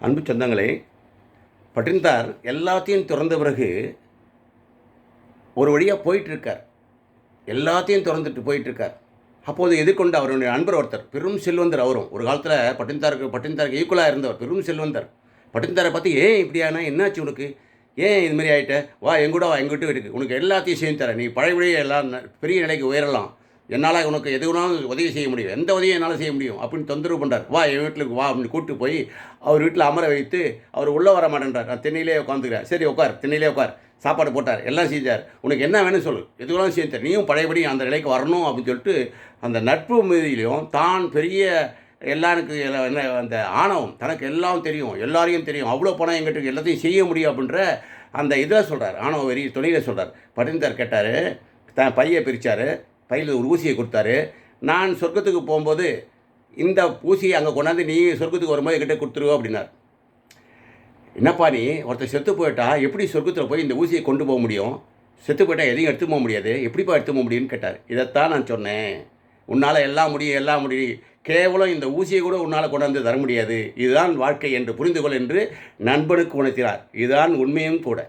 அன்பு சொந்தங்களே, பட்டினத்தார் எல்லாத்தையும் திறந்த பிறகு ஒரு வழியாக போயிட்டுருக்கார். எல்லாத்தையும் திறந்துட்டு போயிட்டுருக்கார். அப்போது எதிர்கொண்டு அவருடைய நண்பர் ஒருத்தர், பெரும் செல்வந்தர். அவரும் ஒரு காலத்தில் பட்டினத்தாருக்கு ஈக்குவலாக இருந்தவர், பெரும் செல்வந்தர். பட்டினத்தாரை பார்த்து, ஏன் இப்படியானா, என்னாச்சு உனக்கு, ஏன் இதுமாரி ஆகிட்ட, வா எங்கூட வா, எங்கிட்ட வீட்டுக்கு, உனக்கு எல்லாத்தையும் செஞ்சு தரேன், நீ பழையபடியே எல்லாம் பெரிய நிலைக்கு உயரலாம், என்னால் உனக்கு எது வேணாலும் உதவி செய்ய முடியும், எந்த உதவியும் என்னால் செய்ய முடியும் அப்படின்னு தொந்தரவு பண்ணுறார். வா என் வீட்டுக்கு வா அப்படின்னு கூப்பிட்டு போய் அவர் வீட்டில் அமர வைத்து, அவர் உள்ளே வர மாட்டேன்றார். நான் திண்ணையிலே உட்காந்துக்கிறேன். சரி உட்கார், திண்ணையிலே உட்கார். சாப்பாடு போட்டார், எல்லாம் செஞ்சார். உனக்கு என்ன வேணும்னு சொல்லு, எது வேணாலும் செஞ்சு தரேன், நீயும் பழையபடி அந்த நிலைக்கு வரணும் அப்படின்னு சொல்லிட்டு, அந்த நட்பு மீதியிலையும் தான் பெரிய எல்லாருக்கு என்ன அந்த ஆணவம், தனக்கு எல்லாம் தெரியும், எல்லாரையும் தெரியும், அவ்வளோ பணம் எங்கிட்ட எல்லாத்தையும் செய்ய முடியும் அப்படின்ற அந்த இதில் சொல்கிறார், ஆணவ வெறி துணியில் சொல்கிறார். பட்டினத்தார் கேட்டார், தான் பையை பிரித்தார், பையில் ஒரு ஊசியை கொடுத்தாரு. நான் சொர்க்கத்துக்கு போகும்போது இந்த ஊசியை அங்கே கொண்டாந்து நீ சொர்க்கத்துக்கு வரும்போது என்கிட்ட கொடுத்துருவோம் அப்படின்னார். என்னப்பா நீ, ஒருத்தர் செத்து போயிட்டா எப்படி சொர்க்கத்தில் போய் இந்த ஊசியை கொண்டு போக முடியும், செத்து போயிட்டா எதையும் எடுத்து போக முடியாது, எப்படிப்பா எடுத்து போக முடியும்னு கேட்டார். இதைத்தான் நான் சொன்னேன், உன்னால் எல்லாம் முடியும், எல்லாம் முடியும், கேவலம் இந்த ஊசியை கூட உன்னால் கொண்டாந்து தர முடியாது, இதுதான் வாழ்க்கை என்று புரிந்து கொள் என்று நண்பனுக்கு உணர்த்தினார். இதுதான் உண்மையும் கூட.